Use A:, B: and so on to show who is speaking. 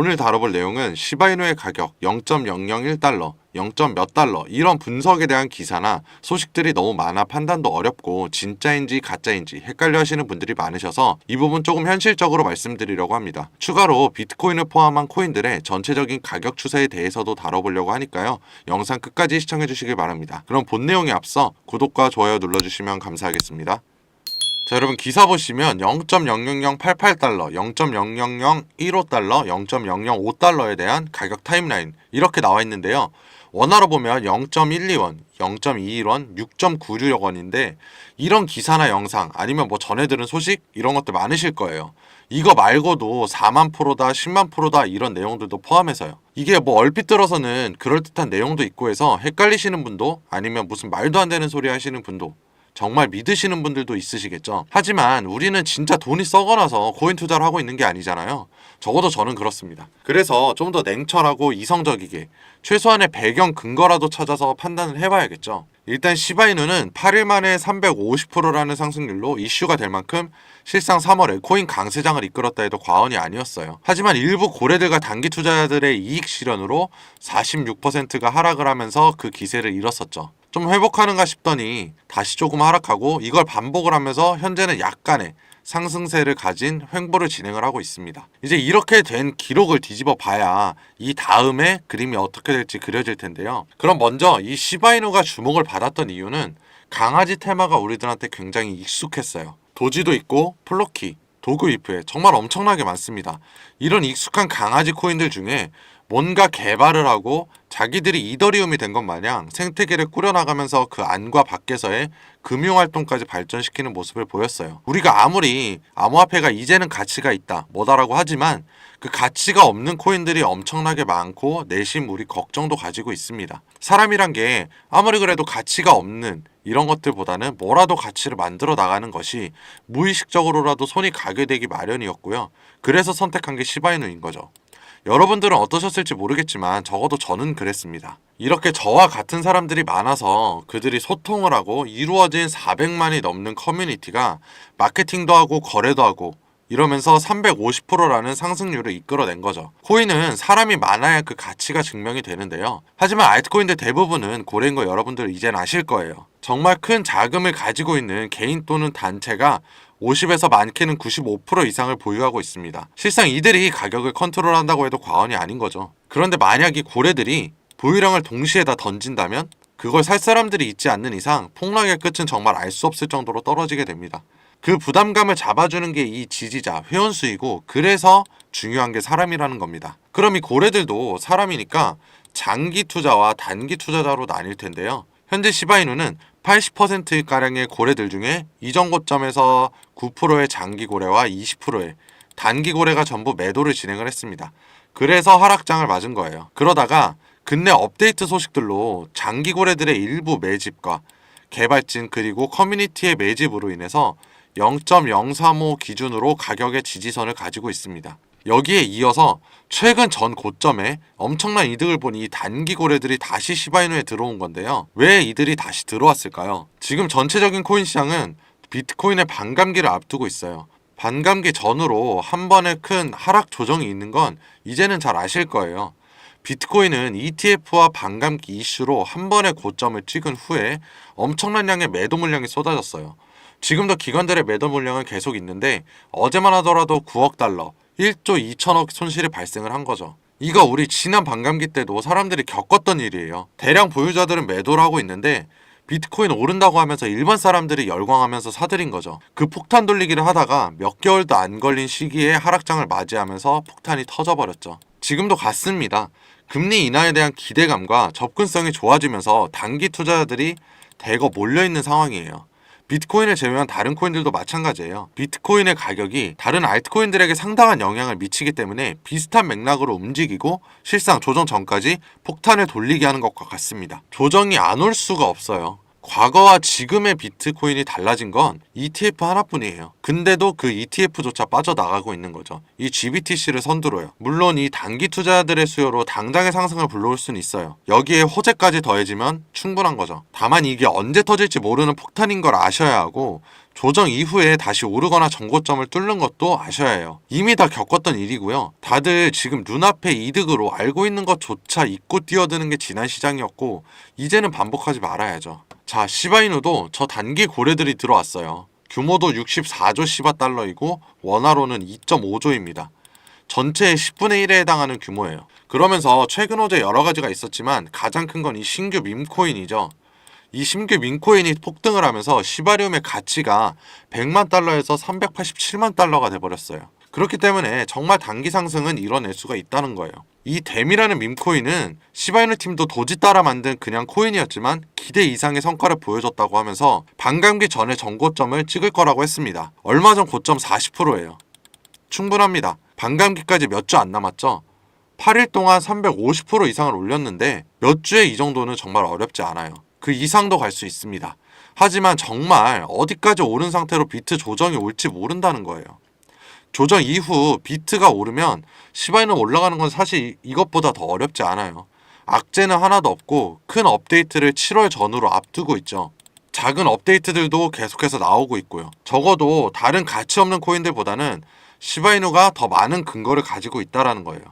A: 오늘 다뤄볼 내용은 시바이누의 가격 0.001달러, 0. 몇 달러 이런 분석에 대한 기사나 소식들이 너무 많아 판단도 어렵고 진짜인지 가짜인지 헷갈려 하시는 분들이 많으셔서 이 부분 조금 현실적으로 말씀드리려고 합니다. 추가로 비트코인을 포함한 코인들의 전체적인 가격 추세에 대해서도 다뤄보려고 하니까요. 영상 끝까지 시청해 주시길 바랍니다. 그럼 본 내용에 앞서 구독과 좋아요 눌러주시면 감사하겠습니다. 자, 여러분 기사 보시면 0.00088달러, 0.00015달러, 0.005달러에 대한 가격 타임라인 이렇게 나와 있는데요. 원화로 보면 0.12원, 0.21원, 6.96억 원인데 이런 기사나 영상 아니면 뭐 전해 들은 소식 이런 것들 많으실 거예요. 이거 말고도 4만 프로다, 10만 프로다 이런 내용들도 포함해서요. 이게 뭐 얼핏 들어서는 그럴듯한 내용도 있고 해서 헷갈리시는 분도 아니면 무슨 말도 안 되는 소리 하시는 분도 정말 믿으시는 분들도 있으시겠죠. 하지만 우리는 진짜 돈이 썩어나서 코인 투자를 하고 있는 게 아니잖아요. 적어도 저는 그렇습니다. 그래서 좀 더 냉철하고 이성적이게 최소한의 배경 근거라도 찾아서 판단을 해봐야겠죠. 일단 시바이누는 8일 만에 350%라는 상승률로 이슈가 될 만큼 실상 3월에 코인 강세장을 이끌었다 해도 과언이 아니었어요. 하지만 일부 고래들과 단기 투자자들의 이익 실현으로 46%가 하락을 하면서 그 기세를 잃었었죠. 좀 회복하는가 싶더니 다시 조금 하락하고 이걸 반복을 하면서 현재는 약간의 상승세를 가진 횡보를 진행을 하고 있습니다. 이제 이렇게 된 기록을 뒤집어 봐야 이 다음에 그림이 어떻게 될지 그려질 텐데요. 그럼 먼저 이 시바이누가 주목을 받았던 이유는 강아지 테마가 우리들한테 굉장히 익숙했어요. 도지도 있고 플로키, 도그이프에 정말 엄청나게 많습니다. 이런 익숙한 강아지 코인들 중에 뭔가 개발을 하고 자기들이 이더리움이 된 것 마냥 생태계를 꾸려나가면서 그 안과 밖에서의 금융활동까지 발전시키는 모습을 보였어요. 우리가 아무리 암호화폐가 이제는 가치가 있다 뭐다라고 하지만 그 가치가 없는 코인들이 엄청나게 많고 내심 우리 걱정도 가지고 있습니다. 사람이란 게 아무리 그래도 가치가 없는 이런 것들보다는 뭐라도 가치를 만들어 나가는 것이 무의식적으로라도 손이 가게 되기 마련이었고요. 그래서 선택한 게 시바이누인 거죠. 여러분들은 어떠셨을지 모르겠지만 적어도 저는 그랬습니다. 이렇게 저와 같은 사람들이 많아서 그들이 소통을 하고 이루어진 400만이 넘는 커뮤니티가 마케팅도 하고 거래도 하고 이러면서 350%라는 상승률을 이끌어낸 거죠. 코인은 사람이 많아야 그 가치가 증명이 되는데요. 하지만 알트코인들 대부분은 고래인 거 여러분들 이젠 아실 거예요. 정말 큰 자금을 가지고 있는 개인 또는 단체가 50에서 많게는 95% 이상을 보유하고 있습니다. 실상 이들이 가격을 컨트롤한다고 해도 과언이 아닌 거죠. 그런데 만약 이 고래들이 보유량을 동시에 다 던진다면 그걸 살 사람들이 있지 않는 이상 폭락의 끝은 정말 알 수 없을 정도로 떨어지게 됩니다. 그 부담감을 잡아주는 게 이 지지자, 회원수이고 그래서 중요한 게 사람이라는 겁니다. 그럼 이 고래들도 사람이니까 장기 투자와 단기 투자자로 나뉠 텐데요. 현재 시바이누는 80%가량의 고래들 중에 이전 고점에서 9%의 장기 고래와 20%의 단기 고래가 전부 매도를 진행을 했습니다. 그래서 하락장을 맞은 거예요. 그러다가 근래 업데이트 소식들로 장기 고래들의 일부 매집과 개발진 그리고 커뮤니티의 매집으로 인해서 0.035 기준으로 가격의 지지선을 가지고 있습니다. 여기에 이어서 최근 전 고점에 엄청난 이득을 본 이 단기 고래들이 다시 시바이누에 들어온 건데요. 왜 이들이 다시 들어왔을까요? 지금 전체적인 코인 시장은 비트코인의 반감기를 앞두고 있어요. 반감기 전으로 한 번의 큰 하락 조정이 있는 건 이제는 잘 아실 거예요. 비트코인은 ETF와 반감기 이슈로 한 번의 고점을 찍은 후에 엄청난 양의 매도 물량이 쏟아졌어요. 지금도 기관들의 매도 물량은 계속 있는데 어제만 하더라도 9억 달러, 1조 2천억 손실이 발생을 한 거죠. 이거 우리 지난 반감기 때도 사람들이 겪었던 일이에요. 대량 보유자들은 매도를 하고 있는데 비트코인 오른다고 하면서 일반 사람들이 열광하면서 사들인 거죠. 그 폭탄 돌리기를 하다가 몇 개월도 안 걸린 시기에 하락장을 맞이하면서 폭탄이 터져버렸죠. 지금도 같습니다. 금리 인하에 대한 기대감과 접근성이 좋아지면서 단기 투자자들이 대거 몰려있는 상황이에요. 비트코인을 제외한 다른 코인들도 마찬가지예요. 비트코인의 가격이 다른 알트코인들에게 상당한 영향을 미치기 때문에 비슷한 맥락으로 움직이고 실상 조정 전까지 폭탄을 돌리게 하는 것과 같습니다. 조정이 안 올 수가 없어요. 과거와 지금의 비트코인이 달라진 건 ETF 하나뿐이에요. 근데도 그 ETF조차 빠져나가고 있는 거죠. 이 GBTC를 선두로요. 물론 이 단기 투자자들의 수요로 당장의 상승을 불러올 수는 있어요. 여기에 호재까지 더해지면 충분한 거죠. 다만 이게 언제 터질지 모르는 폭탄인 걸 아셔야 하고 조정 이후에 다시 오르거나 정고점을 뚫는 것도 아셔야 해요. 이미 다 겪었던 일이고요. 다들 지금 눈앞의 이득으로 알고 있는 것조차 잊고 뛰어드는 게 지난 시장이었고 이제는 반복하지 말아야죠. 자, 시바이누도 저 단기 고래들이 들어왔어요. 규모도 64조 시바달러이고 원화로는 2.5조입니다. 전체의 10분의 1에 해당하는 규모예요. 그러면서 최근 호재 여러 가지가 있었지만 가장 큰 건 이 신규 밈코인이죠. 이 신규 민코인이 폭등을 하면서 시바리움의 가치가 100만 달러에서 387만 달러가 돼버렸어요. 그렇기 때문에 정말 단기 상승은 이뤄낼 수가 있다는 거예요. 이 댐이라는 밈코인은 시바이누 팀도 도지 따라 만든 그냥 코인이었지만 기대 이상의 성과를 보여줬다고 하면서 반감기 전에 정고점을 찍을 거라고 했습니다. 얼마 전 고점 40%예요. 충분합니다. 반감기까지 몇 주 안 남았죠? 8일 동안 350% 이상을 올렸는데 몇 주에 이 정도는 정말 어렵지 않아요. 그 이상도 갈 수 있습니다. 하지만 정말 어디까지 오른 상태로 비트 조정이 올지 모른다는 거예요. 조정 이후 비트가 오르면 시바이누 올라가는 건 사실 이것보다 더 어렵지 않아요. 악재는 하나도 없고 큰 업데이트를 7월 전후로 앞두고 있죠. 작은 업데이트들도 계속해서 나오고 있고요. 적어도 다른 가치 없는 코인들보다는 시바이누가 더 많은 근거를 가지고 있다는 거예요.